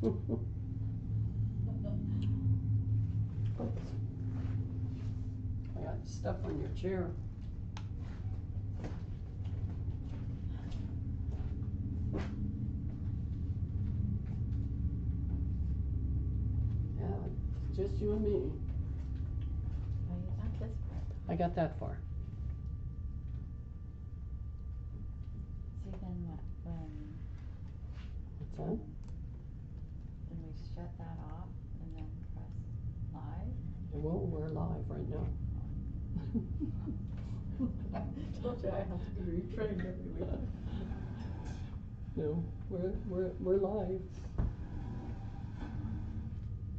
Oops. I got stuff on your chair. Yeah, just you and me. Oh, you got this part. I got that far. See, then what, What's that? then we shut that off and then press live? Well, we're live right now. I told you I have to be retrained every week. No, we're live.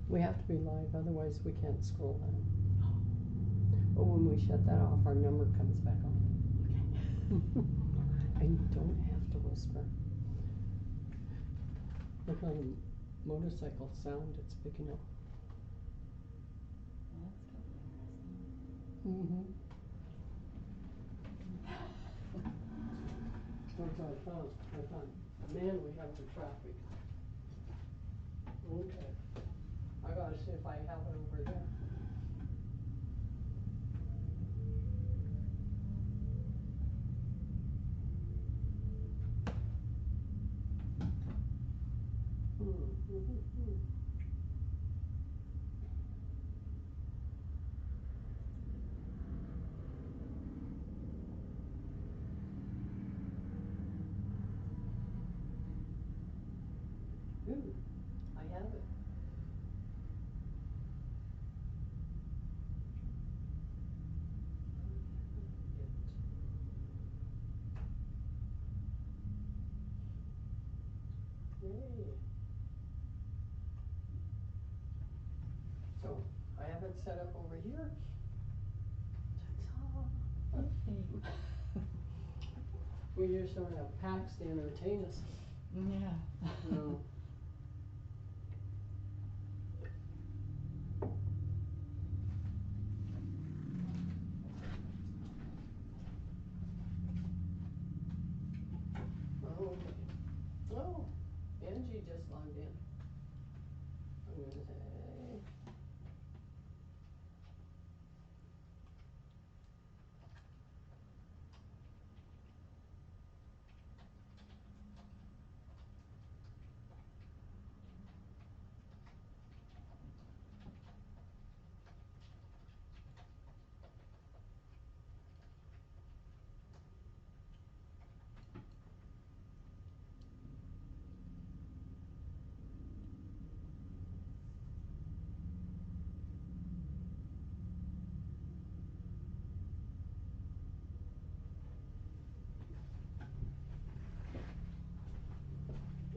We have to be live, otherwise we can't scroll down. But when we shut that off, our number comes back on. And you don't have to whisper. Look how the motorcycle sound it's picking up. Well, that's good. Mm-hmm. That's what I thought. Man, we have the traffic. Okay. I gotta see if I have it over there. Ooh, I have it. Yay. So, I have it set up over here. Ta-ta. We just don't have packs to entertain us. Yeah. No. Okay. Oh, Angie just logged in. I'm gonna say.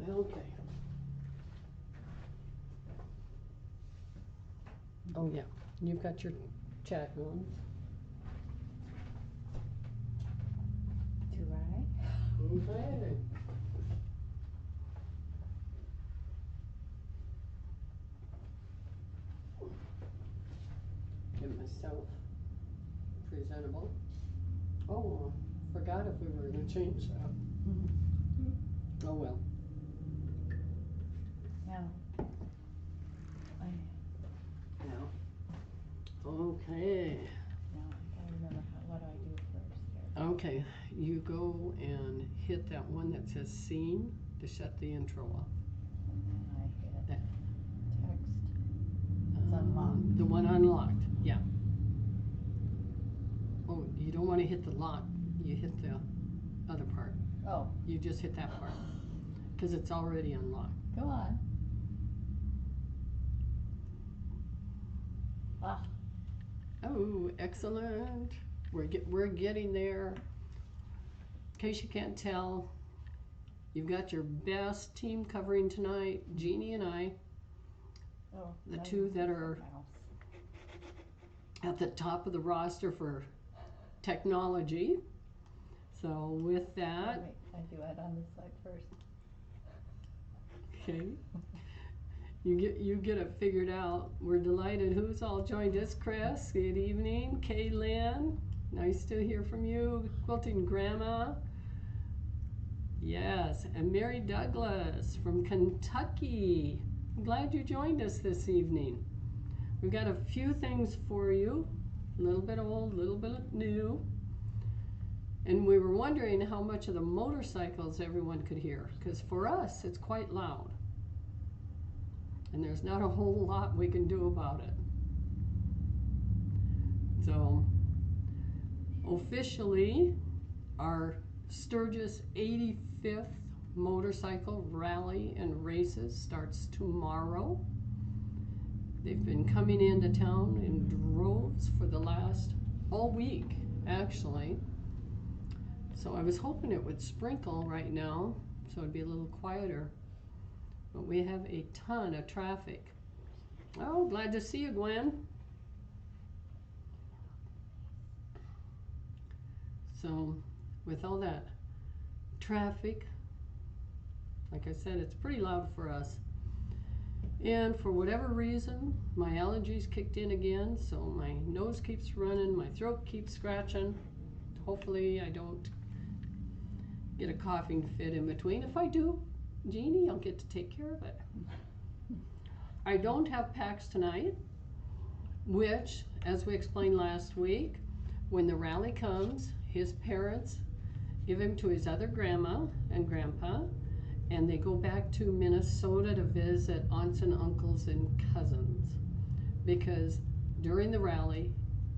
Okay. Oh yeah, you've got your chat going. Do I? Okay. Get myself presentable. Oh, forgot if we were gonna change that. Oh well. No. Yeah. Okay. No, I gotta remember what do I do first here. Okay, you go and hit that one that says scene to shut the intro off. And then I hit That- text. It's unlocked. The one unlocked, yeah. Oh, you don't want to hit the lock. You hit the other part. Oh. You just hit that part because it's already unlocked. Go on. Ah. Oh, excellent. We're getting there. In case you can't tell, you've got your best team covering tonight, Jeannie and I. Oh, The two that are at the top of the roster for technology. So with that, wait, I do it on this side first. okay, you get it figured out. We're delighted. Who's all joined us? Chris, good evening. Kaylin, nice to hear from you. Quilting Grandma, yes, and Mary Douglas from Kentucky. I'm glad you joined us this evening. We've got a few things for you, a little bit old, a little bit new. And we were wondering how much of the motorcycles everyone could hear, because for us it's quite loud. And there's not a whole lot we can do about it. So, officially, our Sturgis 85th motorcycle rally and races starts tomorrow. They've been coming into town in droves for the last all week, actually. So I was hoping it would sprinkle right now, so it'd be a little quieter. But we have a ton of traffic. Oh, glad to see you, Gwen. So, with all that traffic, like I said, it's pretty loud for us. And for whatever reason, my allergies kicked in again, so my nose keeps running, my throat keeps scratching. Hopefully I don't get a coughing fit in between. If I do, Jeannie, I'll get to take care of it. I don't have PAX tonight, which, as we explained last week, when the rally comes, his parents give him to his other grandma and grandpa, and they go back to Minnesota to visit aunts and uncles and cousins. Because during the rally,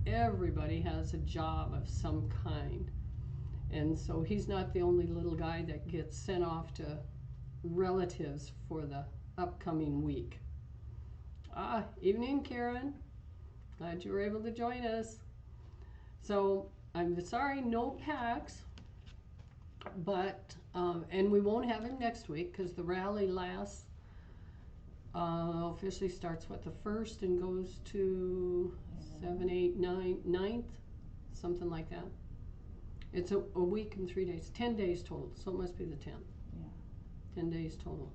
everybody has a job of some kind. And so he's not the only little guy that gets sent off to relatives for the upcoming week. Evening, Karen. Glad you were able to join us. So I'm sorry, no PAX, but and we won't have him next week because the rally lasts officially starts the 1st and goes to 7, 8, 9, 9th, something like that. It's a week and 3 days, 10 days total, so it must be the 10th. Yeah. 10 days total.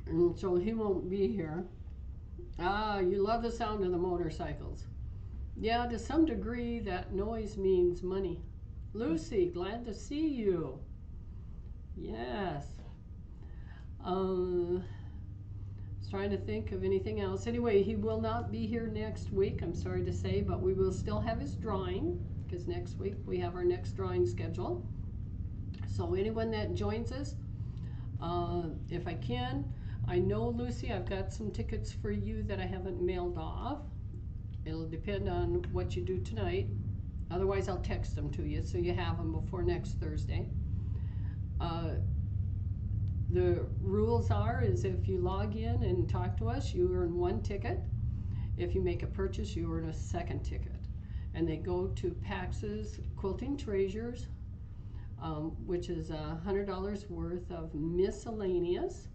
And so he won't be here. You love the sound of the motorcycles. Yeah, to some degree that noise means money. Lucy, glad to see you. Yes. I was trying to think of anything else. Anyway, he will not be here next week, I'm sorry to say, but we will still have his drawing, because next week we have our next drawing schedule. So anyone that joins us, if I can, I know, Lucy, I've got some tickets for you that I haven't mailed off. It'll depend on what you do tonight. Otherwise, I'll text them to you so you have them before next Thursday. The rules is if you log in and talk to us, you earn 1 ticket. If you make a purchase, you earn a 2nd ticket. And they go to PAX's Quilting Treasures, which is $100 worth of miscellaneous.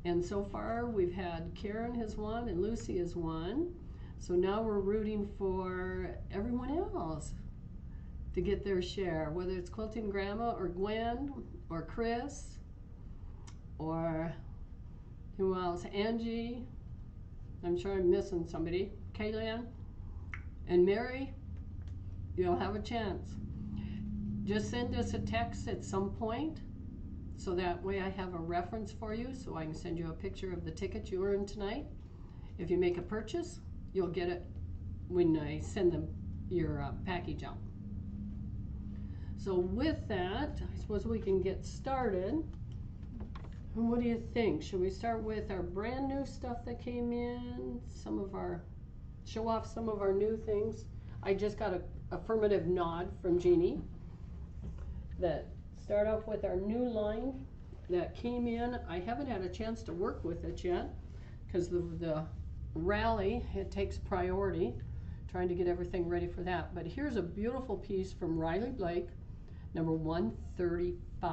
And so far, we've had Karen has won and Lucy has won. So now we're rooting for everyone else to get their share, whether it's Quilting Grandma or Gwen or Chris or who else? Angie. I'm sure I'm missing somebody. Kaylin and Mary. You'll have a chance. Just send us a text at some point so that way I have a reference for you so I can send you a picture of the ticket you earned tonight. If you make a purchase, you'll get it when I send them your package out. So with that, I suppose we can get started. And what do you think? Should we start with our brand new stuff that came in? Show off some of our new things. I just got an affirmative nod from Jeannie that start off with our new line that came in. I haven't had a chance to work with it yet because the rally, it takes priority, trying to get everything ready for that. But here's a beautiful piece from Riley Blake, number 135.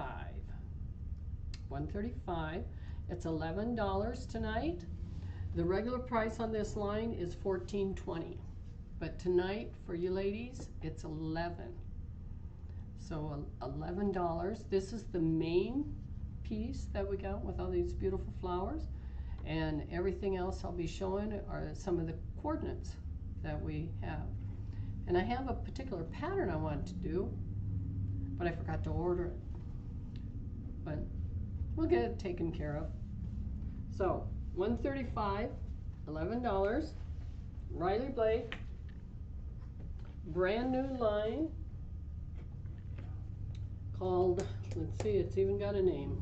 135. It's $11 tonight. The regular price on this line is $14.20, but tonight for you ladies it's $11. So $11. This is the main piece that we got with all these beautiful flowers, and everything else I'll be showing are some of the coordinates that we have. And I have a particular pattern I want to do, but I forgot to order it. But we'll get it taken care of. So 135, $11. Riley Blake, brand new line called, let's see, it's even got a name.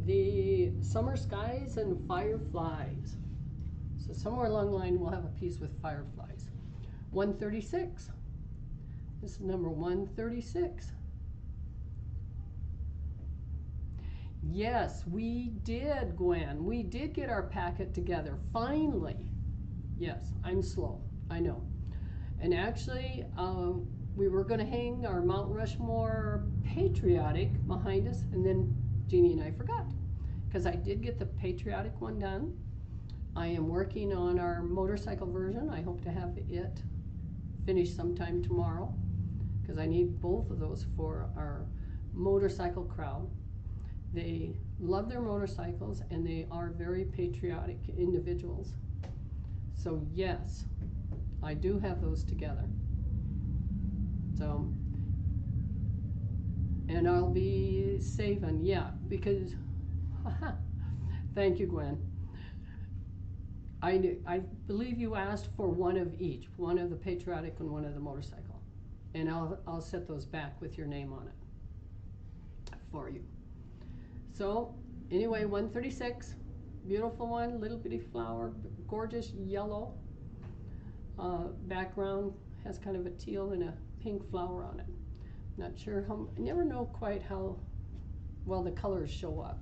The Summer Skies and Fireflies. So somewhere along the line we'll have a piece with fireflies. 136. This is number 136. Yes, we did, Gwen. We did get our packet together, finally. Yes, I'm slow, I know. And actually, we were going to hang our Mount Rushmore Patriotic behind us, and then Jeannie and I forgot. Because I did get the Patriotic one done. I am working on our motorcycle version. I hope to have it finished sometime tomorrow, because I need both of those for our motorcycle crowd. They love their motorcycles, and they are very patriotic individuals. So yes, I do have those together. So, and I'll be saving, yeah, because, thank you, Gwen. I believe you asked for one of each, one of the patriotic and one of the motorcycle. And I'll set those back with your name on it for you. So, anyway, 136, beautiful one, little bitty flower, gorgeous yellow background, has kind of a teal and a pink flower on it. Not sure how, I never know quite how well the colors show up.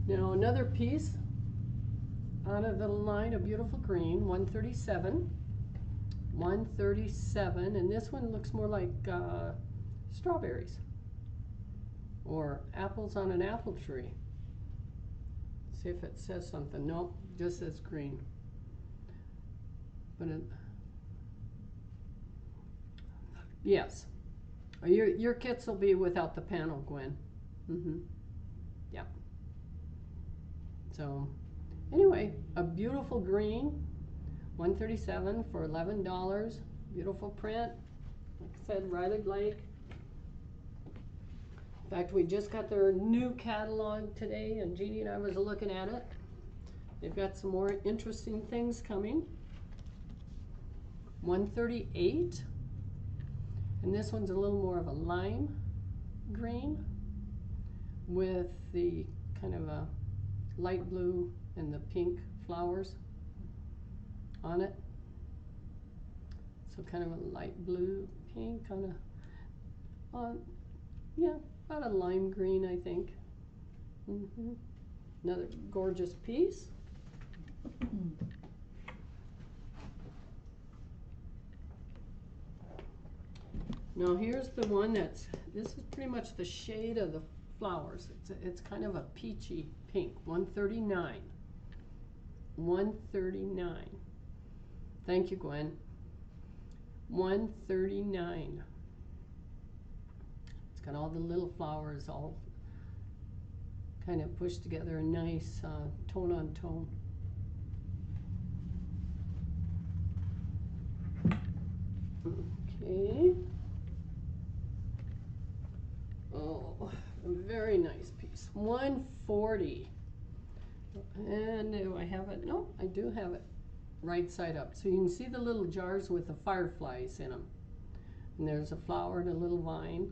Now another piece out of the line, a beautiful green, 137. 137, and this one looks more like strawberries or apples on an apple tree. See if it says something. Nope, just says green. But it, yes, your kits will be without the panel, Gwen. Yeah. So anyway, a beautiful green, 137 for $11. Beautiful print. Like I said, Riley Blake. In fact, we just got their new catalog today, and Jeannie and I was looking at it. They've got some more interesting things coming. 138. And this one's a little more of a lime green with the kind of a light blue and the pink flowers on it. So kind of a light blue, pink, kind of, yeah, about a lime green, I think. Another gorgeous piece. Now here's the one this is pretty much the shade of the flowers. It's kind of a peachy pink, 139. 139. Thank you, Gwen. 139. It's got all the little flowers all kind of pushed together, a nice tone on tone. Okay. Oh, a very nice piece. 140. And do I have it? No, I do have it right side up. So you can see the little jars with the fireflies in them. And there's a flower and a little vine,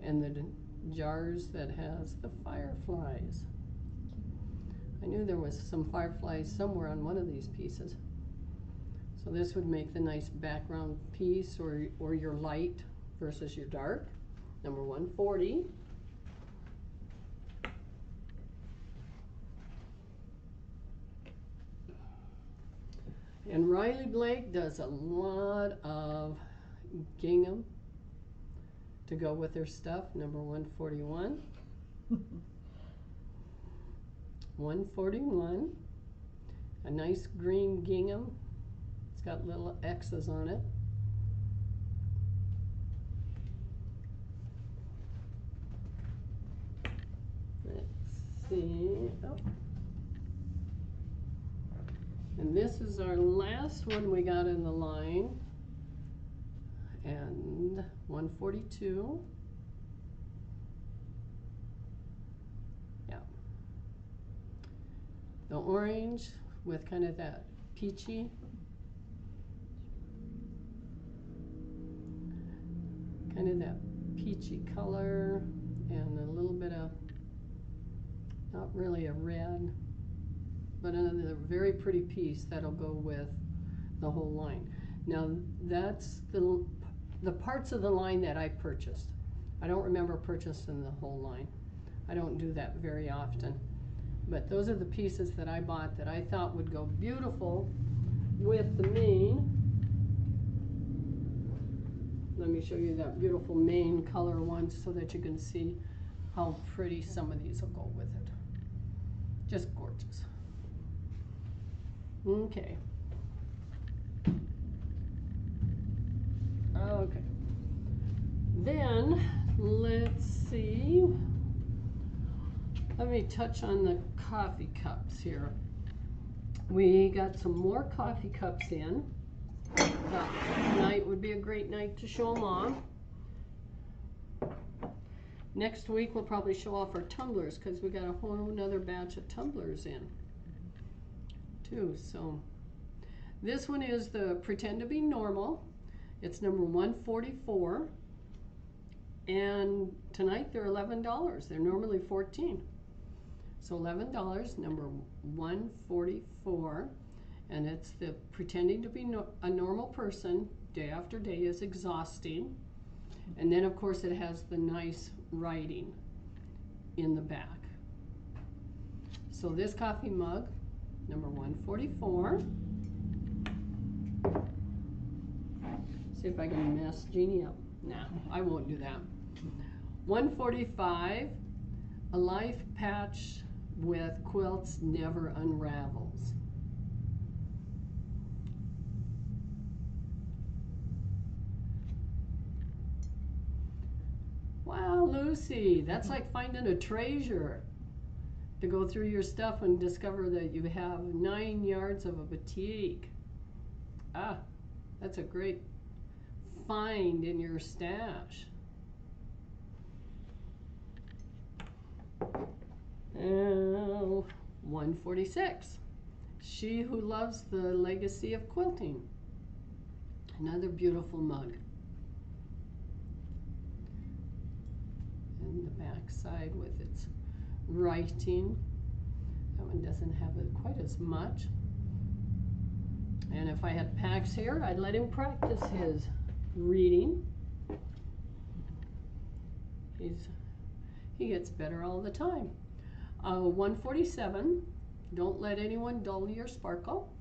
and the jars that has the fireflies. I knew there was some fireflies somewhere on one of these pieces. So this would make the nice background piece, or your light versus your dark. Number 140. And Riley Blake does a lot of gingham to go with their stuff. Number 141. 141. A nice green gingham. It's got little X's on it. Let's see. Oh. And this is our last one we got in the line. and 142. Yeah. The orange with kind of that peachy. Kind of that peachy color and a little bit of, not really a red, but another very pretty piece that'll go with the whole line. Now that's the parts of the line that I purchased. I don't remember purchasing the whole line. I don't do that very often. But those are the pieces that I bought that I thought would go beautiful with the mane. Let me show you that beautiful mane color one so that you can see how pretty some of these will go with it. Just gorgeous. Okay. Okay. Then, let's see. Let me touch on the coffee cups here. We got some more coffee cups in. Tonight would be a great night to show them off. Next week we'll probably show off our tumblers because we got a whole another batch of tumblers in too. So this one is the Pretend to Be Normal. It's number 144, and tonight they're $11. They're normally $14, so $11, number 144. And it's the Pretending to Be a Normal Person, day after day is exhausting. And then of course it has the nice writing in the back. So this coffee mug, number 144. See if I can mess Jeannie up. Nah, I won't do that. 145, a life patch with quilts never unravels. Wow, Lucy, that's like finding a treasure. To go through your stuff and discover that you have 9 yards of a batik. Ah, that's a great find in your stash. And 146, She Who Loves the Legacy of Quilting. Another beautiful mug. And the back side with its writing. That one doesn't have it quite as much. And if I had Pax here, I'd let him practice his reading. He gets better all the time. 147, Don't Let Anyone Dull Your Sparkle.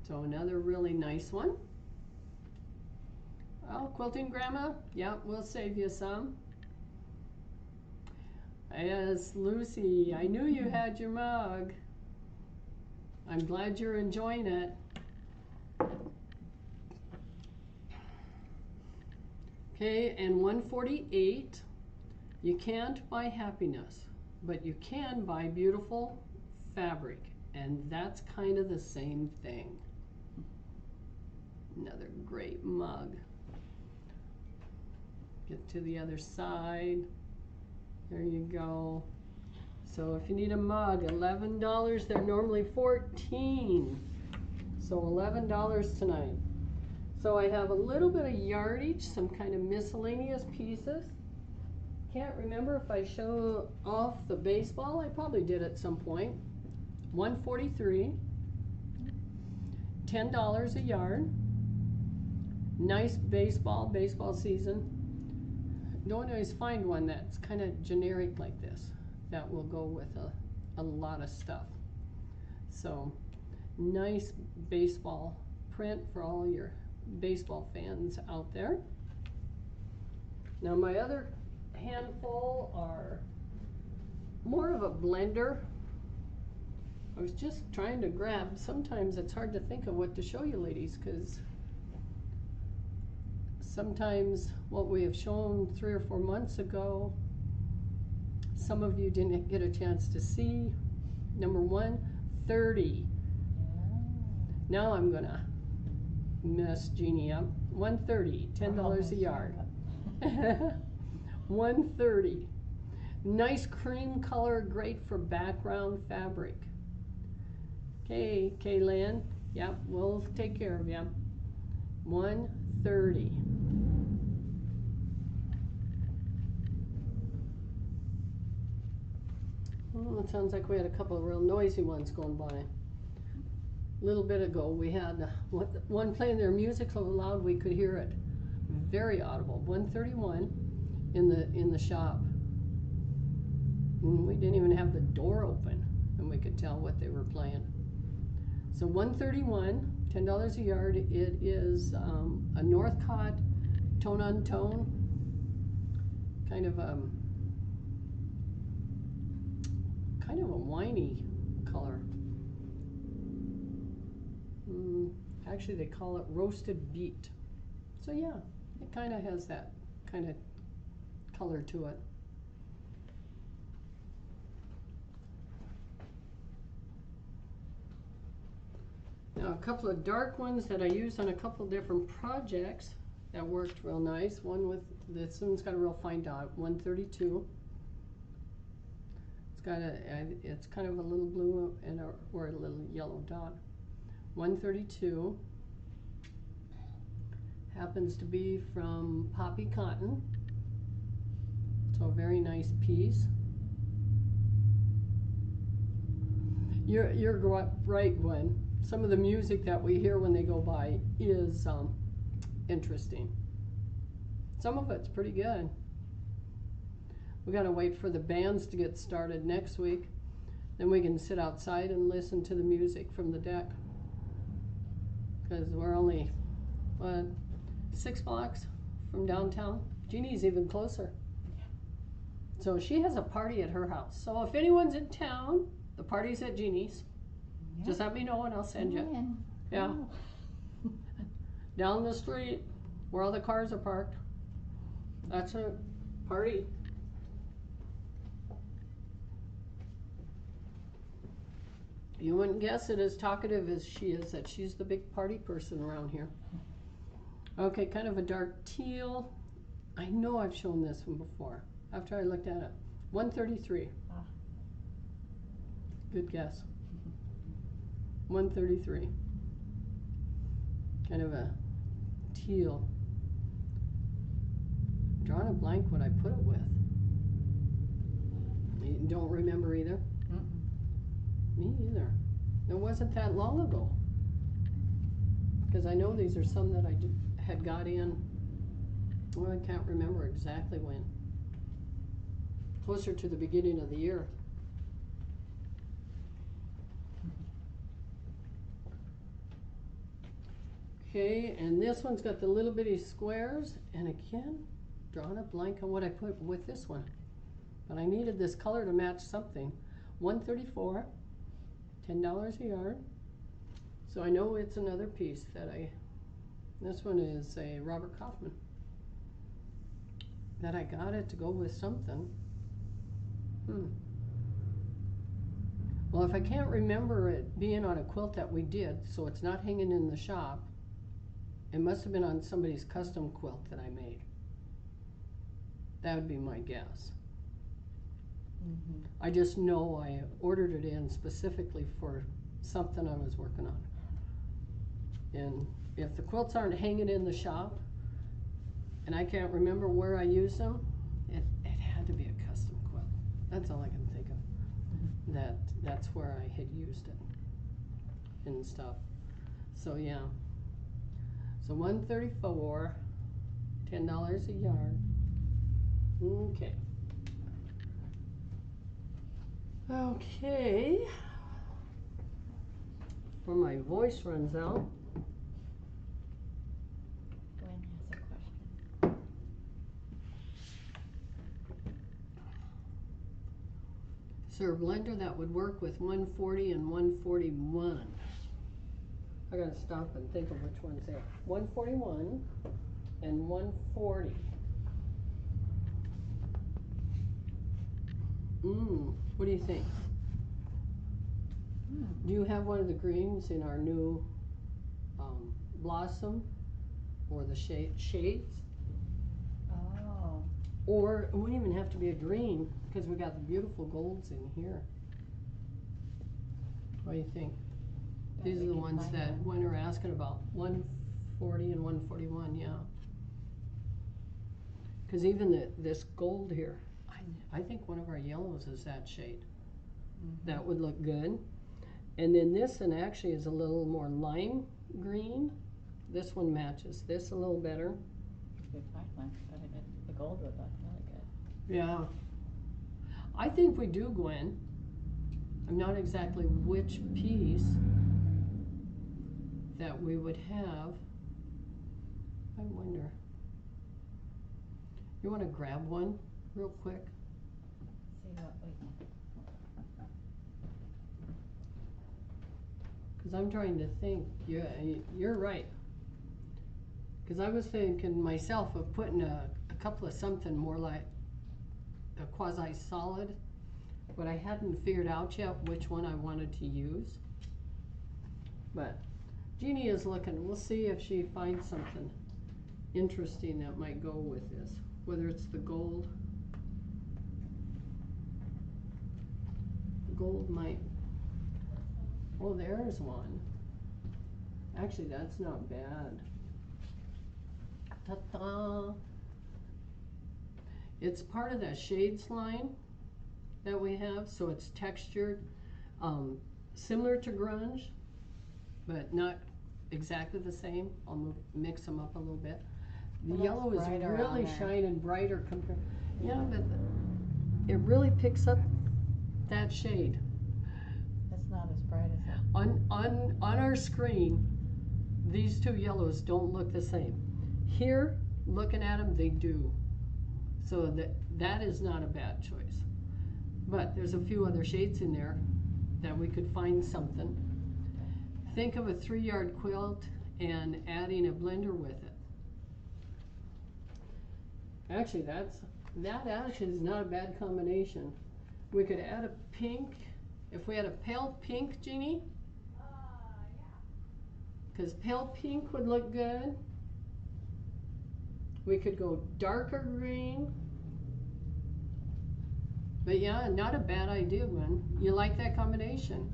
So another really nice one. Oh, Quilting Grandma, yeah, we'll save you some. Yes, Lucy, I knew you had your mug. I'm glad you're enjoying it. Okay, and 148, You can't buy happiness, but you can buy beautiful fabric, and that's kind of the same thing. Another great mug. Get to the other side. There you go. So if you need a mug, $11. They're normally $14. So $11 tonight. So I have a little bit of yardage, some kind of miscellaneous pieces. Can't remember if I show off the baseball. I probably did at some point. 143. $10 a yard. Nice baseball season. Don't always find one that's kind of generic like this that will go with a lot of stuff. So nice baseball print for all your baseball fans out there. Now my other handful are more of a blender. I was just trying to grab. Sometimes it's hard to think of what to show you ladies, because sometimes what we have shown 3 or 4 months ago, some of you didn't get a chance to see. Number 130. Now I'm gonna mess Jeannie up. 130, $10 a yard. Almost. 130. Nice cream color, great for background fabric. Okay, Kaylan. Yep, we'll take care of you. 130. Oh, it sounds like we had a couple of real noisy ones going by. A little bit ago, we had one playing their music so loud we could hear it. Very audible. 131 in the shop. And we didn't even have the door open, and we could tell what they were playing. So 131, $10 a yard. It is a Northcott tone on tone, kind of a winey color. Actually, they call it roasted beet. So yeah, it kind of has that kind of color to it. Now a couple of dark ones that I used on a couple different projects that worked real nice. One with, this one's got a real fine dot, 132. It's kind of a little blue and or a little yellow dot. 132 happens to be from Poppy Cotton. So a very nice piece. You're right, Gwen. Some of the music that we hear when they go by is interesting. Some of it's pretty good. We gotta wait for the bands to get started next week. Then we can sit outside and listen to the music from the deck. Because we're only, 6 blocks from downtown. Jeannie's even closer. So she has a party at her house. So if anyone's in town, the party's at Jeannie's. Yep. Just let me know and I'll send you. Yeah. Oh. Down the street where all the cars are parked. That's a party. You wouldn't guess it, as talkative as she is, that she's the big party person around here. Okay, kind of a dark teal. I know I've shown this one before after I looked at it. 133. Ah. Good guess. 133. Kind of a teal. Drawing a blank what I put it with. You don't remember either? Me either. It wasn't that long ago. Because I know these are some that I had got in, well, I can't remember exactly when. Closer to the beginning of the year. Okay, and this one's got the little bitty squares, and again, drawing a blank on what I put with this one. But I needed this color to match something. 134, $10 a yard. So I know it's another piece that this one is a Robert Kaufman. That I got it to go with something. Well, if I can't remember it being on a quilt that we did, so it's not hanging in the shop, it must have been on somebody's custom quilt that I made. That would be my guess. I just know I ordered it in specifically for something I was working on. And if the quilts aren't hanging in the shop, and I can't remember where I used them, it had to be a custom quilt. That's all I can think of. That's where I had used it and stuff. So yeah. So 134, $10 a yard. Okay. Okay. Before my voice runs out. Gwen has a question. Is there a blender that would work with 140 and 141? I gotta stop and think of which one's there. 141 and 140. What do you think? Do you have one of the greens in our new Blossom? or the shades. Oh. Or it wouldn't even have to be a green because we got the beautiful golds in here. What do you think? These are the ones that when we're asking about 140 and 141, yeah. Because even this gold here, I think one of our yellows is that shade. Mm-hmm. That would look good. And then this one actually is a little more lime green. This one matches this a little better. Good pipeline. The gold would look really good. Yeah. I think we do, Gwen. I'm not exactly which piece that we would have. I wonder. You want to grab one real quick? See what we. Because I'm trying to think. You're right. Because I was thinking myself of putting a couple of something more like a quasi-solid, but I hadn't figured out yet which one I wanted to use. But Jeannie is looking. We'll see if she finds something interesting that might go with this, whether it's the gold. Gold might. Oh, there's one. Actually, that's not bad. Ta-da! It's part of that shades line that we have, so it's textured, similar to grunge, but not exactly the same. I'll mix them up a little bit. The yellow is really shining brighter compared. Yeah, but it really picks up that shade. It's not as bright as that. On our screen, these two yellows don't look the same. Here, looking at them, they do. So that is not a bad choice. But there's a few other shades in there that we could find something. Think of a 3-yard quilt and adding a blender with it. Actually, that actually is not a bad combination. We could add a pink. If we had a pale pink, Jeannie? Yeah. Because pale pink would look good. We could go darker green. But yeah, not a bad idea, Gwen. You like that combination?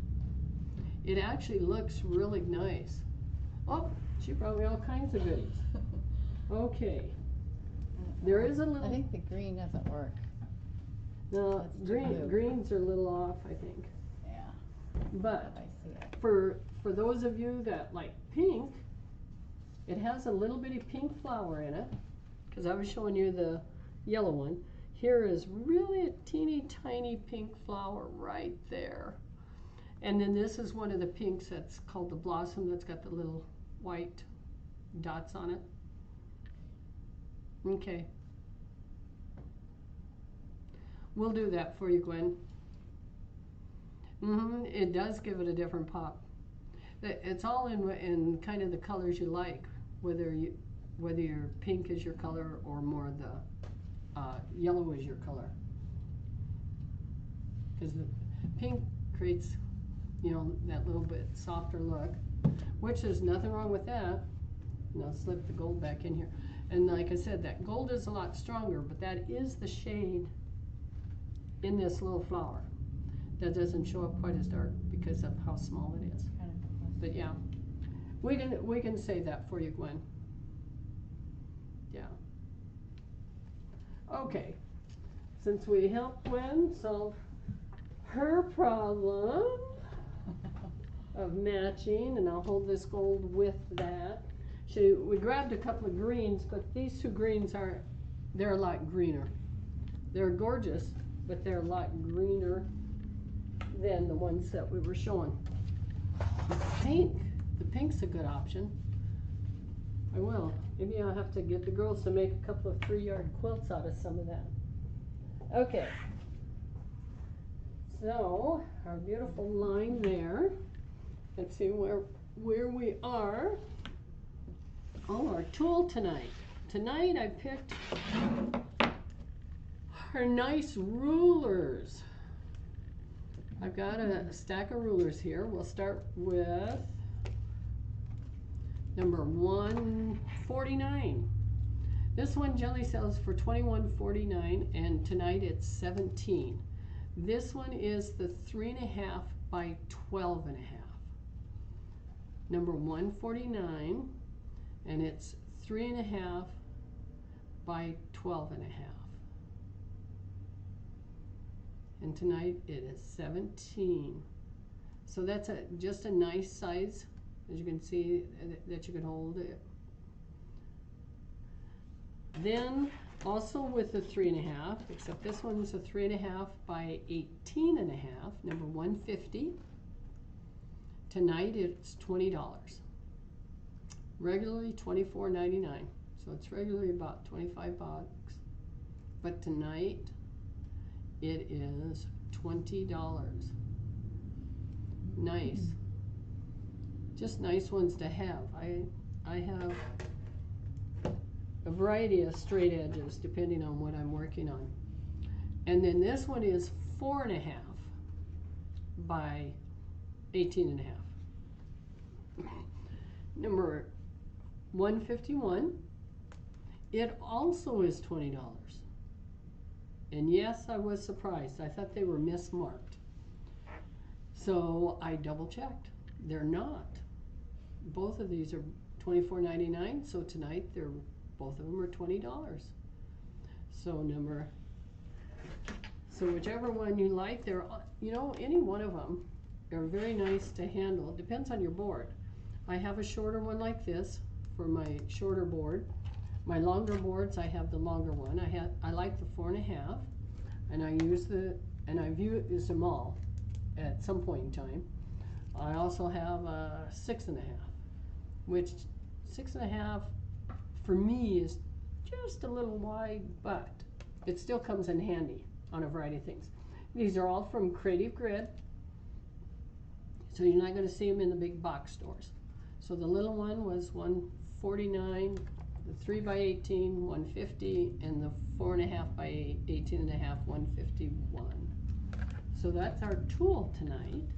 It actually looks really nice. Oh, she brought me all kinds of goodies. Okay. There is a little. I think the green doesn't work. No, greens are a little off, I think. Yeah. But I see it. for those of you that like pink, it has a little bitty pink flower in it. Because I was showing you the yellow one. Here is really a teeny tiny pink flower right there. And then this is one of the pinks that's called the blossom that's got the little white dots on it. Okay. We'll do that for you, Gwen. It does give it a different pop. It's all in kind of the colors you like, whether your pink is your color or more the yellow is your color. Because the pink creates, that little bit softer look, which there's nothing wrong with that. Now slip the gold back in here. And like I said, that gold is a lot stronger, but that is the shade in this little flower. That doesn't show up quite as dark because of how small it is. But yeah, we can say that for you, Gwen. Yeah. Okay. Since we helped Gwen solve her problem of matching, and I'll hold this gold with that. We grabbed a couple of greens, but these two greens they're a lot greener. They're gorgeous, but they're a lot greener than the ones that we were showing. The pink's a good option. I will. Maybe I'll have to get the girls to make a couple of 3-yard quilts out of some of that. Okay. So, our beautiful line there. Let's see where we are. Oh, our tool tonight. Tonight I picked our nice rulers. I've got a stack of rulers here. We'll start with Number 149. This one Jelly sells for $21.49, and tonight it's 17. This one is the 3.5 by 12.5. Number 149, and it's 3.5 by 12.5. And tonight it is 17. So that's just a nice size, as you can see, that you can hold it. Then also with the 3.5, except this one's a 3.5 by 18.5, number 150. Tonight it's $20. Regularly $24.99, so it's regularly about 25 bucks. But tonight it is $20. Nice. Just nice ones to have. I have a variety of straight edges depending on what I'm working on. And then this one is 4.5 by 18.5. Number 151. It also is $20. And yes, I was surprised. I thought they were mismarked. So I double checked. They're not. Both of these are $24.99. So tonight both of them are $20. So whichever one you like, any one of them are very nice to handle. It depends on your board. I have a shorter one like this for my shorter board. My longer boards, I have the longer one. I like the 4.5, and I've used them all at some point in time. I also have a 6.5, which 6.5 for me is just a little wide, but it still comes in handy on a variety of things. These are all from Creative Grid, so you're not going to see them in the big box stores. So the little one was $149, the 3 by 18, $150, and the 4.5 by 18.5, $151. So that's our tool tonight.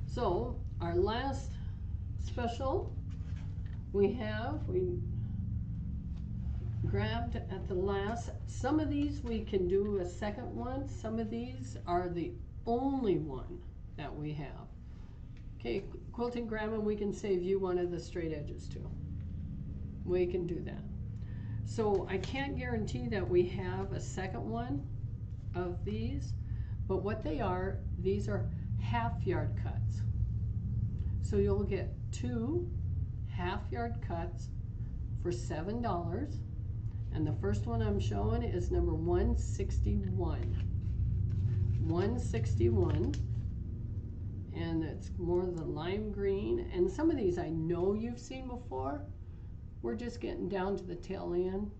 So our last special we grabbed at the last. Some of these we can do a second one. Some of these are the only one that we have. Okay, Quilting Grandma, we can save you one of the straight edges too. We can do that. So I can't guarantee that we have a second one of these, but what they are, these are half-yard cuts. So you'll get 2 half-yard cuts for $7. And the first one I'm showing is number 161. 161. And it's more the lime green. And some of these I know you've seen before. We're just getting down to the tail end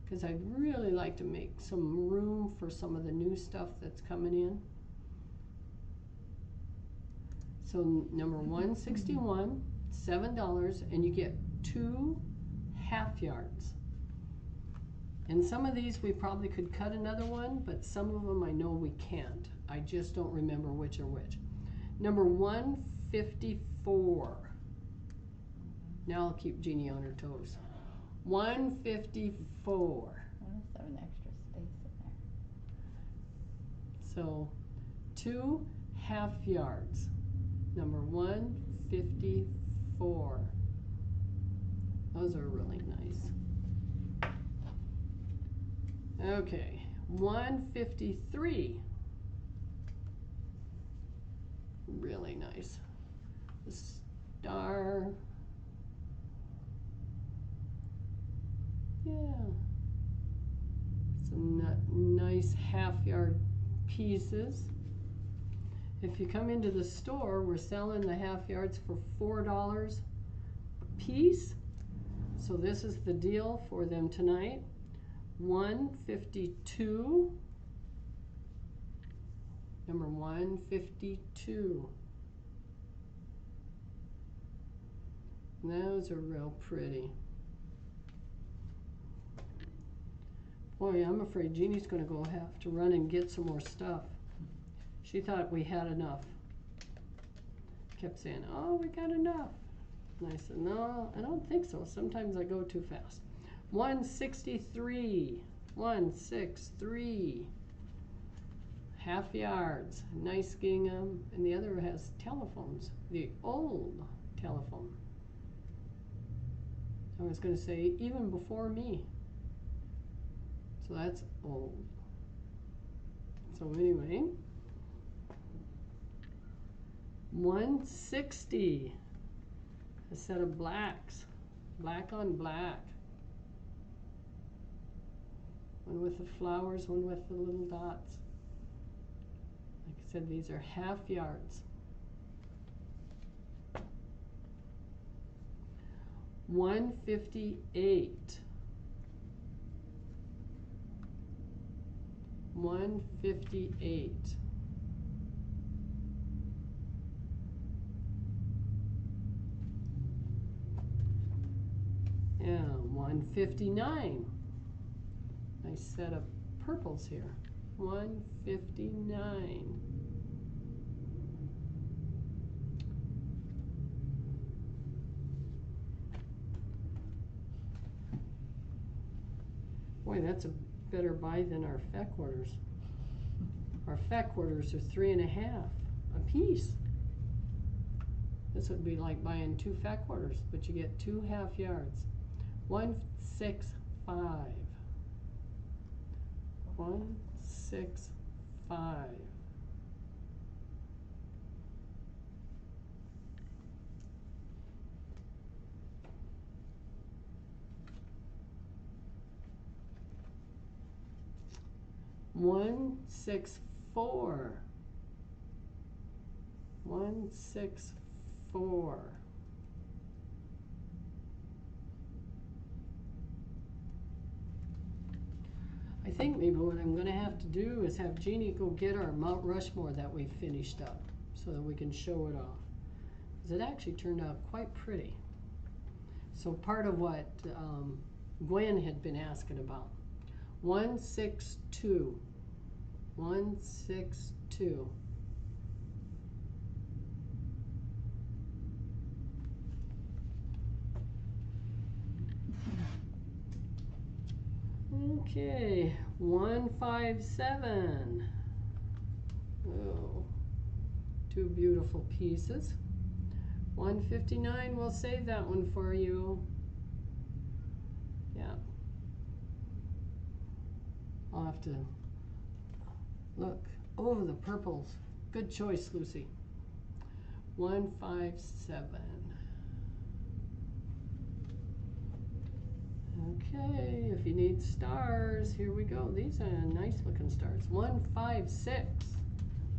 because I'd really like to make some room for some of the new stuff that's coming in. So number 161, $7, and you get 2 half yards. And some of these we probably could cut another one, but some of them I know we can't. I just don't remember which are which. Number 154. Now I'll keep Jeannie on her toes. 154. Let's have an extra space in there. So 2 half yards. Number 154. Those are really nice. Okay, 153. Really nice. The star. Yeah. Some nice half-yard pieces. If you come into the store, we're selling the half yards for $4 a piece. So this is the deal for them tonight. 152. Number 152. Those are real pretty. Boy, I'm afraid Jeannie's going to have to run and get some more stuff. She thought we had enough. Kept saying, oh, we got enough. And I said, no, I don't think so. Sometimes I go too fast. 163. 163. Half yards. Nice gingham. And the other has telephones. The old telephone. I was going to say even before me. So that's old. So anyway. 160. A set of blacks. Black on black. One with the flowers, one with the little dots. Like I said, these are half yards. 158. 158. Yeah, 159. Nice set of purples here. 159. Boy, that's a better buy than our fat quarters. Our fat quarters are 3.5 a piece. This would be like buying 2 fat quarters, but you get 2 half yards. 165. 165. One six four. 164. I think maybe what I'm going to have to do is have Jeannie go get our Mount Rushmore that we finished up so that we can show it off. Because it actually turned out quite pretty. So part of what Gwen had been asking about. 162. 162. Okay, 157. Oh, 2 beautiful pieces. 159, we'll save that one for you. Yeah. I'll have to look. Oh, the purples. Good choice, Lucy. 157. Okay, if you need stars, here we go. These are nice looking stars. 156.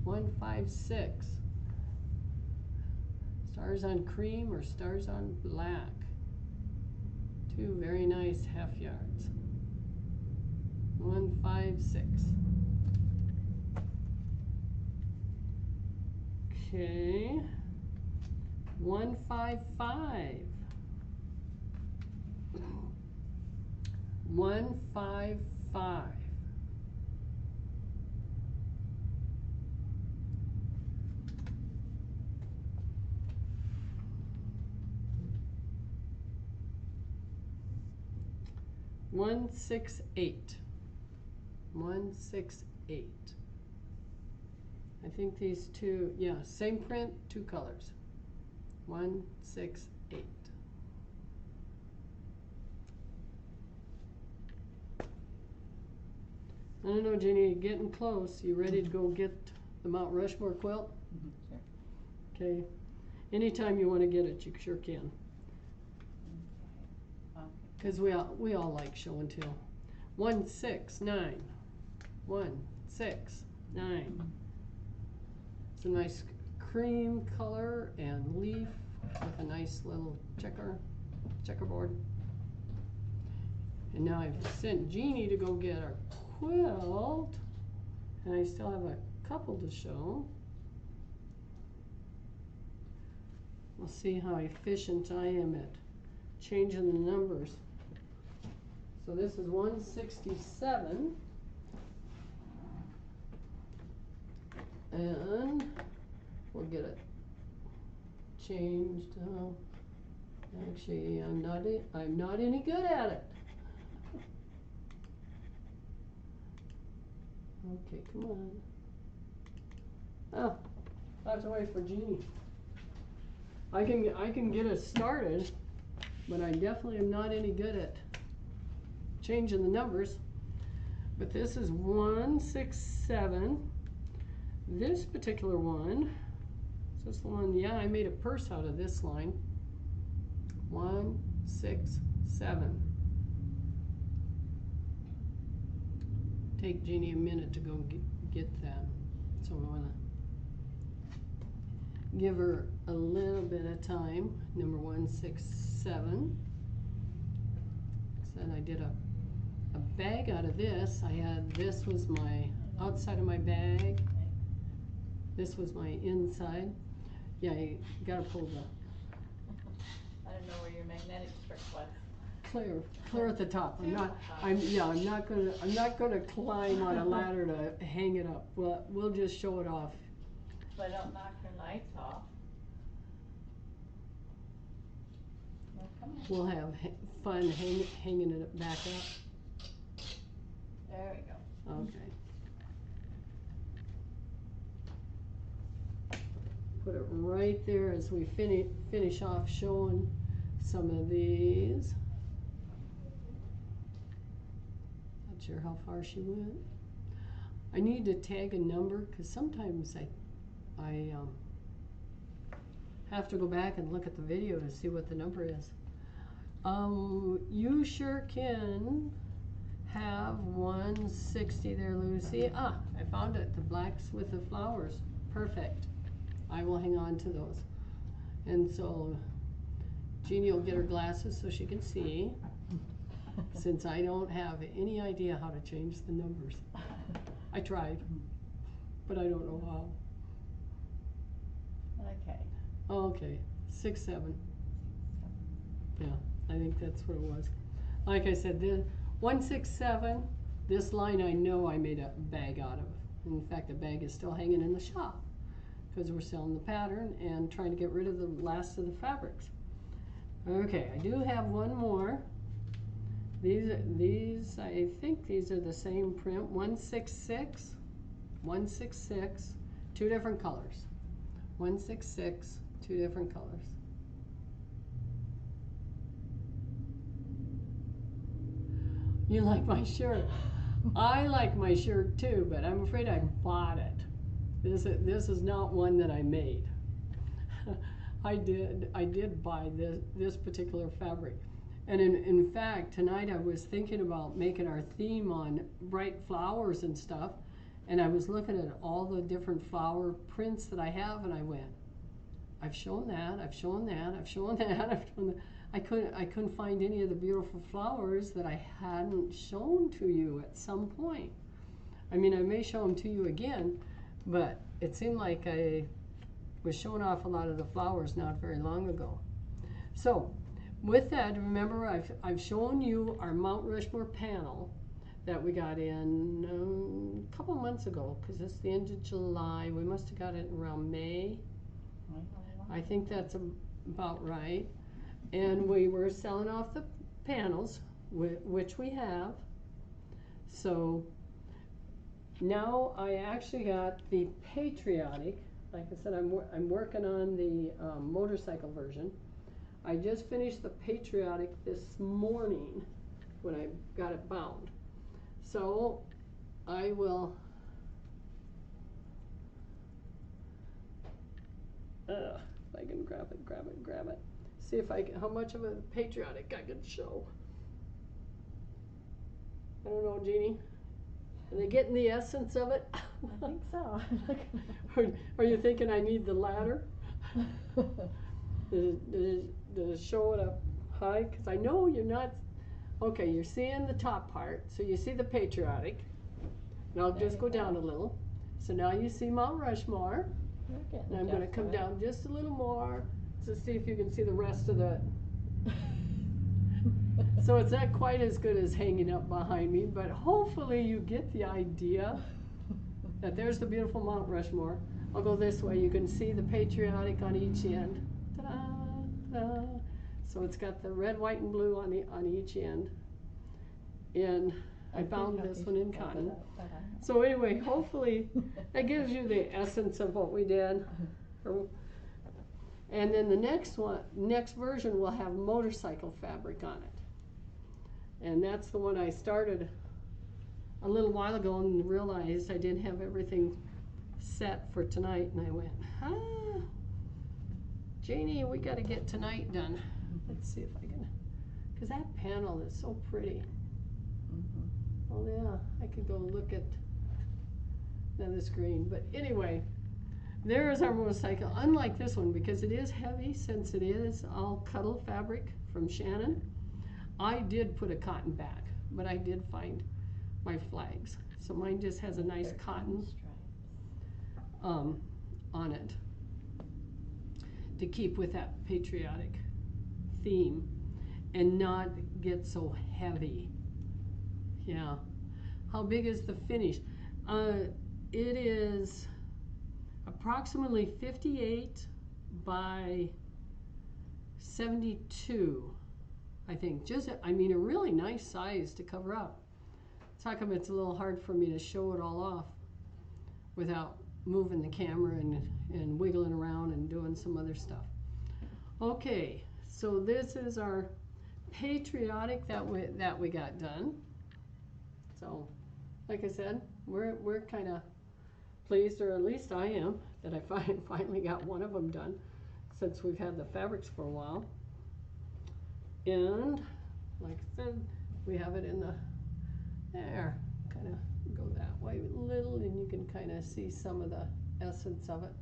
156. Stars on cream or stars on black. 2 very nice half yards. 156. Okay. 155. 155. One 168. 168. I think these two, yeah, same print, 2 colors. 168. I don't know, Jenny, you're getting close. You ready to go get the Mount Rushmore quilt? Sure. Okay. Anytime you want to get it, you sure can. Okay. Because we all like show and tell. 169. 169. It's a nice cream color and leaf with a nice little checkerboard. And now I've sent Jeannie to go get our quilt, and I still have a couple to show. We'll see how efficient I am at changing the numbers. So this is 167. And we'll get it changed. Actually, I'm not any good at it. Okay, come on. Oh, I have to wait for Jeannie. I can get us started, but I definitely am not any good at changing the numbers. But this is 167. This particular one, is this the one? Yeah, I made a purse out of this line. 167. Take Jeannie a minute to go get that. So I'm gonna give her a little bit of time. Number 167. Then I did a bag out of this. This was my outside of my bag. This was my inside. Yeah, you gotta pull the I don't know where your magnetic strip was. clear at the top. I'm not gonna climb on a ladder to hang it up. We'll just show it off. So I don't knock your lights off. Well, come on. We'll have fun hanging it back up. There we go. Okay. Put it right there as we finish off showing some of these. Not sure how far she went. I need to tag a number because sometimes I have to go back and look at the video to see what the number is. You sure can have 160 there, Lucy. Ah, I found it. The blacks with the flowers. Perfect. I will hang on to those. And so Jeannie will get her glasses so she can see, since I don't have any idea how to change the numbers. I tried, but I don't know how. Okay. Okay, 6, 7. Yeah, I think that's what it was. Like I said, the 167, this line I know I made a bag out of. In fact, the bag is still hanging in the shop because we're selling the pattern and trying to get rid of the last of the fabrics. Okay, I do have one more. These I think these are the same print. 166, 166, two different colors. 166, two different colors. You like my shirt? I like my shirt too, but I'm afraid I bought it. This is not one that I made. I did buy this particular fabric. And in fact, tonight I was thinking about making our theme on bright flowers and stuff, and I was looking at all the different flower prints that I have, and I went, I've shown that, I've shown that, I've shown that, I've shown that. I couldn't find any of the beautiful flowers that I hadn't shown to you at some point. I mean, I may show them to you again, but it seemed like I was showing off a lot of the flowers not very long ago. So with that, remember I've shown you our Mount Rushmore panel that we got in a couple months ago, because it's the end of July. We must have got it around May. I think that's about right. And we were selling off the panels, which we have. So now I actually got the patriotic. Like I said, I'm working on the motorcycle version. I just finished the patriotic this morning when I got it bound. So I will if I can grab it. See if I can, how much of a patriotic I can show. I don't know, Jeannie. Are they getting the essence of it? I think so. Are you thinking I need the ladder? Does it show it up high? Because I know you're not. Okay, you're seeing the top part, so you see the patriotic. And I'll just go down a little. So now you see Mount Rushmore. And I'm going to come down just a little more to see if you can see the rest of the So it's not quite as good as hanging up behind me, but hopefully you get the idea that there's the beautiful Mount Rushmore. I'll go this way. You can see the patriotic on each end. Ta-da, ta-da. So it's got the red, white, and blue on each end. And I found this one in cotton. So anyway, hopefully that gives you the essence of what we did. And then the next version will have motorcycle fabric on it. And that's the one I started a little while ago and realized I didn't have everything set for tonight. And I went, Janie, we got to get tonight done. Let's see if I can, because that panel is so pretty. Oh yeah, I could go look at another screen. But anyway, there is our motorcycle. Unlike this one, because it is heavy, since it is all cuddle fabric from Shannon, I did put a cotton back, but I did find my flags. So mine just has a nice cotton on it to keep with that patriotic theme and not get so heavy. Yeah. How big is the finish? It is approximately 58 by 72, I think. I mean, a really nice size to cover up. It's how come it's a little hard for me to show it all off without moving the camera and wiggling around and doing some other stuff. Okay, so this is our patriotic that we got done. So, like I said, we're kind of pleased, or at least I am, that I finally got one of them done since we've had the fabrics for a while. And like I said, we have it in the there. Kind of go that way a little, and you can kind of see some of the essence of it.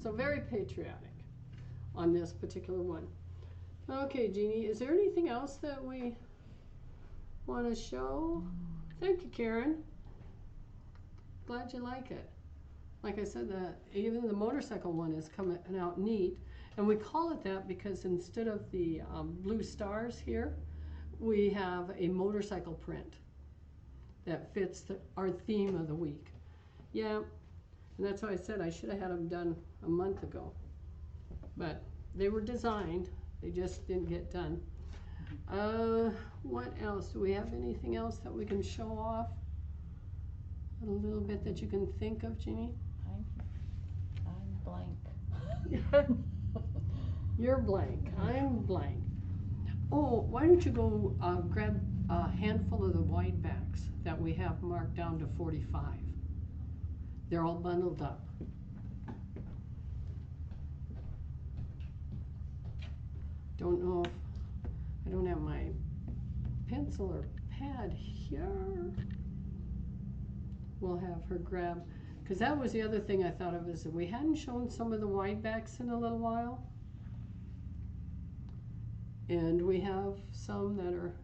So very patriotic on this particular one. Okay, Jeannie, is there anything else that we want to show? Thank you, Karen. Glad you like it. Like I said, even the motorcycle one is coming out neat. And we call it that because instead of the blue stars here, we have a motorcycle print that fits our theme of the week. Yeah, and that's why I said I should have had them done a month ago. But they were designed, they just didn't get done. What else? Do we have anything else that we can show off? A little bit that you can think of, Jeannie? I'm blank. You're blank. I'm blank. Oh, why don't you go grab a handful of the wide backs that we have marked down to 45. They're all bundled up. Don't know if I don't have my pencil or pad here. We'll have her grab, because that was the other thing I thought of, is that we hadn't shown some of the wide backs in a little while. And we have some that are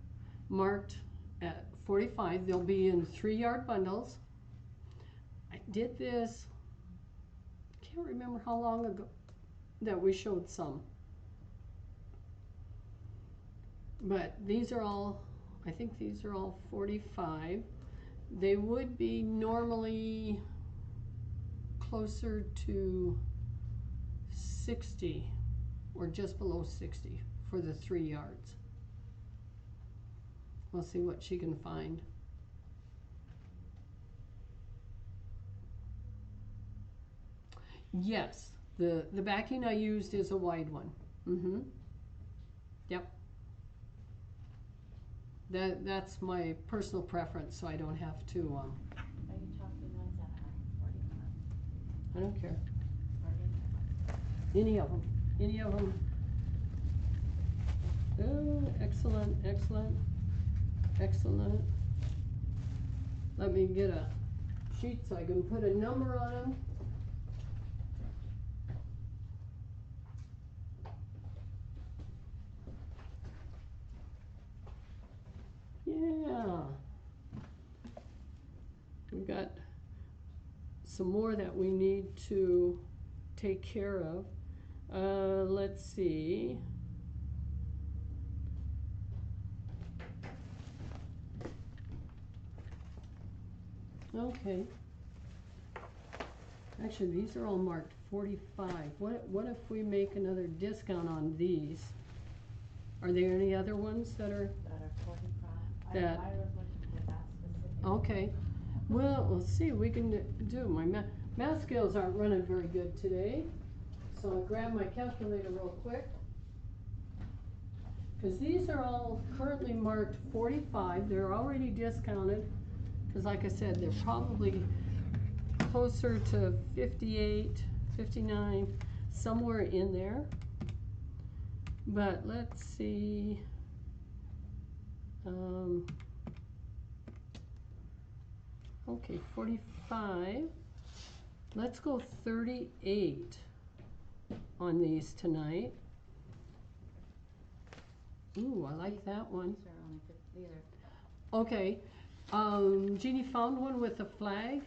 marked at 45. They'll be in 3-yard bundles. I did this, can't remember how long ago that we showed some. But these are all, I think these are all 45. They would be normally closer to 60 or just below 60 for the 3 yards. We'll see what she can find. Yes, the backing I used is a wide one. Yep. That's my personal preference, so I don't have to. Are you talking ones that are 45? I don't care. Or Any of them. Any of them. Oh, excellent, excellent, excellent. Let me get a sheet so I can put a number on them. Yeah. We've got some more that we need to take care of. Let's see. Okay. Actually, these are all marked 45. What if we make another discount on these? Are there any other ones that are? That are 45. That- I was looking for that specific. Okay. Well, let's see. We can do. My math skills aren't running very good today. So I'll grab my calculator real quick. Because these are all currently marked 45. They're already discounted. Because like I said, they're probably closer to 58, 59, somewhere in there. But let's see. Okay, 45. Let's go 38 on these tonight. Ooh, I like that one. These are only 50. These are. Okay. Jeannie found one with a flag.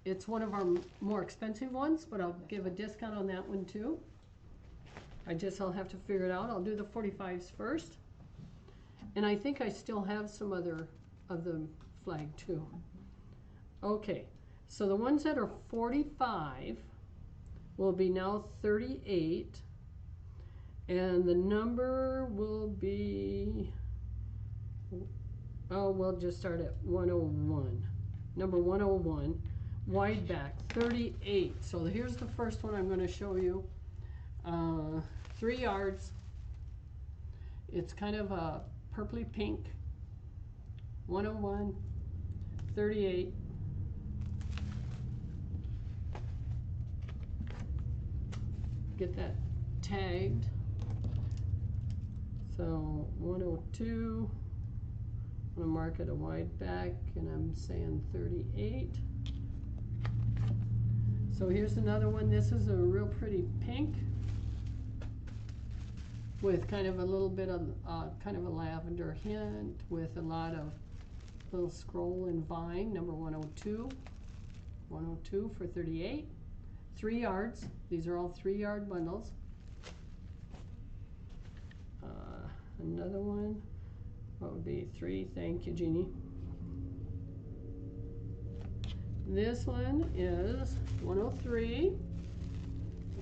It's one of our more expensive ones, but I'll give a discount on that one too. I'll have to figure it out. I'll do the 45s first. And I think I still have some other of the flag too. Okay, so the ones that are 45 will be now 38. And the number will be, oh, we'll just start at 101. Number 101, wide back, 38. So here's the first one I'm going to show you. 3 yards. It's kind of a purpley pink. 101, 38. Get that tagged. So 102. I'm going to mark it a wide back, and I'm saying 38. So here's another one. This is a real pretty pink with kind of a little bit of kind of a lavender hint with a lot of little scroll and vine. Number 102. 102 for 38. 3 yards. These are all 3-yard bundles. Another one. What would be 3? Thank you, Jeannie. This one is 103,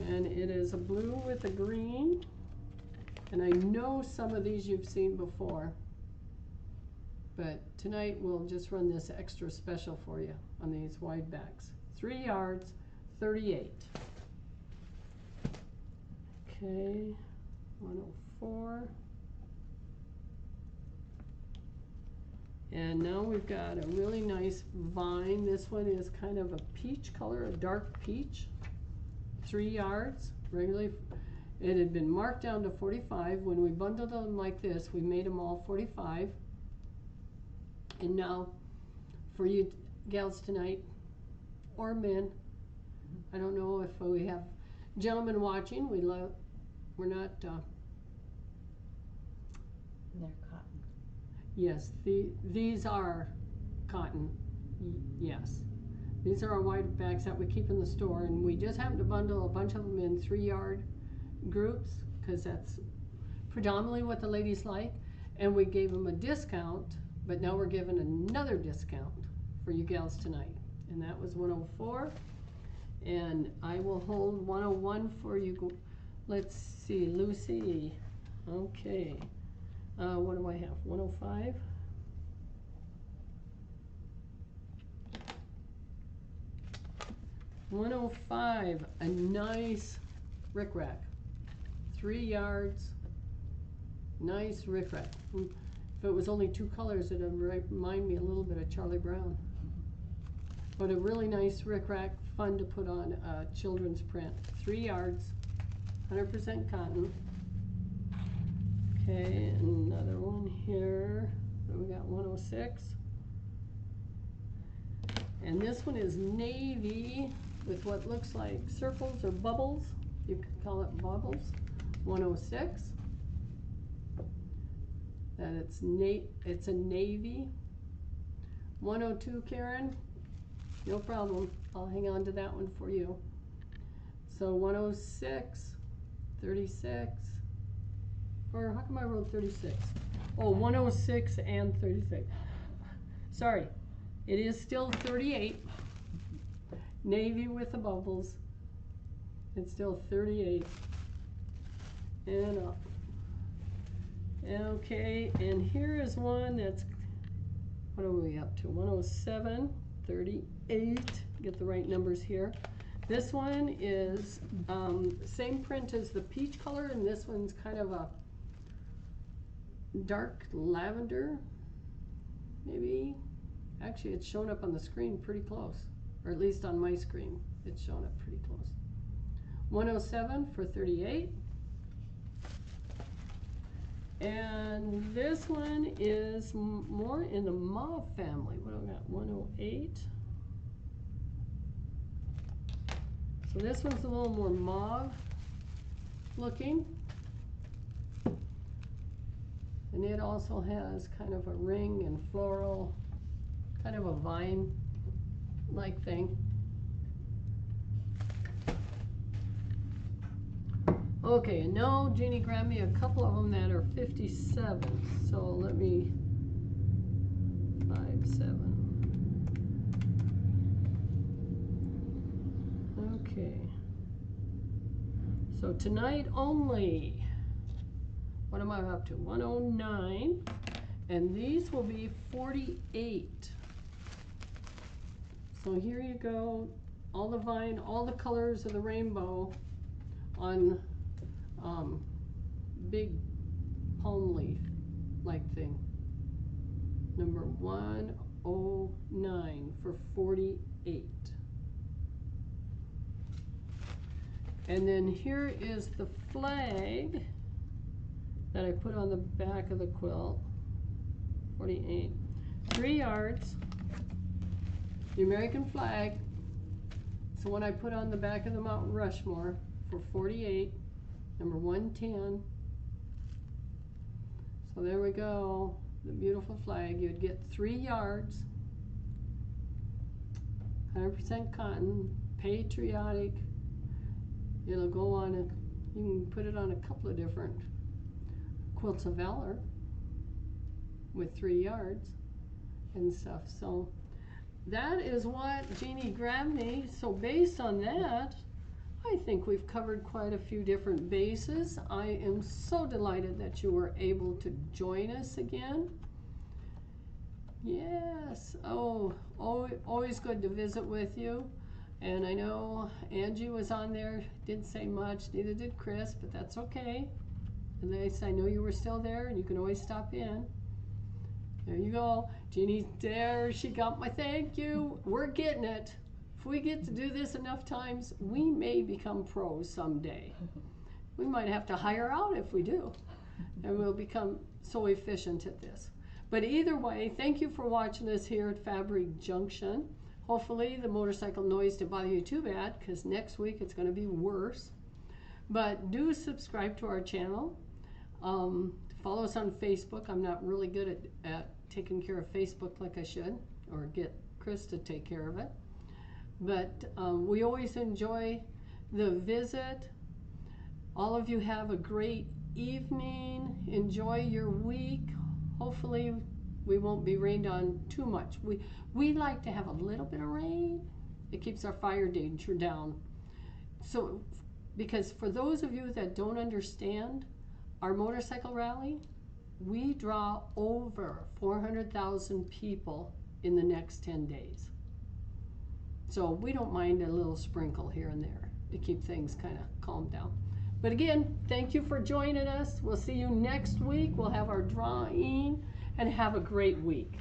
and it is a blue with a green. And I know some of these you've seen before, but tonight we'll just run this extra special for you on these wide backs. 3 yards, 38. Okay, 104. And now we've got a really nice vine. This one is kind of a peach color, a dark peach. 3 yards, regularly. It had been marked down to 45. When we bundled them like this, we made them all 45. And now, for you gals tonight, or men, I don't know if we have gentlemen watching. We're not. They're cotton. Yes, these are cotton. Yes, these are our wide backs that we keep in the store, and we just happen to bundle a bunch of them in 3-yard groups because that's predominantly what the ladies like. And we gave them a discount, but now we're giving another discount for you gals tonight, and that was 104. And I will hold 101 for you. Let's see, Lucy. Okay. What do I have? 105. $105, a nice rickrack. 3 yards, nice rickrack. If it was only 2 colors, it would remind me a little bit of Charlie Brown. But a really nice rickrack, fun to put on a children's print. 3 yards, 100% cotton. Okay, another one here. We got 106. And this one is navy with what looks like circles or bubbles. You could call it bubbles. 106. That it's a navy. 102, Karen. No problem. I'll hang on to that one for you. So 106, 36. Or how come I wrote 36? Oh, 106 and 36. Sorry. It is still 38. Navy with the bubbles. It's still 38. And up. Okay, and here is one that's, what are we up to? 107, 38. Get the right numbers here. This one is same print as the peach color, and this one's kind of a dark lavender, maybe. Actually, it's showing up on the screen pretty close, or at least on my screen, it's showing up pretty close. 107 for 38. And this one is more in the mauve family. What do I got? 108. So this one's a little more mauve looking. And it also has kind of a ring and floral, kind of a vine-like thing. Okay, and now Jeannie grabbed me a couple of them that are 57. So let me 57. Okay. So tonight only. What am I up to? 109. And these will be 48. So here you go. All the vine, all the colors of the rainbow on big palm leaf like thing. Number 109 for 48. And then here is the flag that I put on the back of the quilt. 48. 3 yards. The American flag. It's the one I put on the back of the Mount Rushmore for 48. Number 110. So there we go. The beautiful flag. You'd get 3 yards. 100% cotton. Patriotic. It'll go on you can put it on a couple of different quilts of valor with 3 yards and stuff. So that is what Jeannie grabbed me. So based on that, I think we've covered quite a few different bases. I am so delighted that you were able to join us again. Yes. Oh, always good to visit with you. And I know Angie was on there, didn't say much, neither did Chris, but that's okay. At least I know you were still there, and you can always stop in. There you go. Jeannie's there. She got my thank you. We're getting it. If we get to do this enough times, we may become pros someday. We might have to hire out if we do. And we'll become so efficient at this. But either way, thank you for watching us here at Fabric Junction. Hopefully the motorcycle noise didn't bother you too bad, because next week it's going to be worse. But do subscribe to our channel. Follow us on Facebook. I'm not really good at taking care of Facebook like I should, or get Chris to take care of it. But we always enjoy the visit. All of you have a great evening. Enjoy your week. Hopefully we won't be rained on too much. We like to have a little bit of rain. It keeps our fire danger down. So, because for those of you that don't understand, our motorcycle rally, we draw over 400,000 people in the next 10 days. So we don't mind a little sprinkle here and there to keep things kind of calmed down. But again, thank you for joining us. We'll see you next week. We'll have our drawing, and have a great week.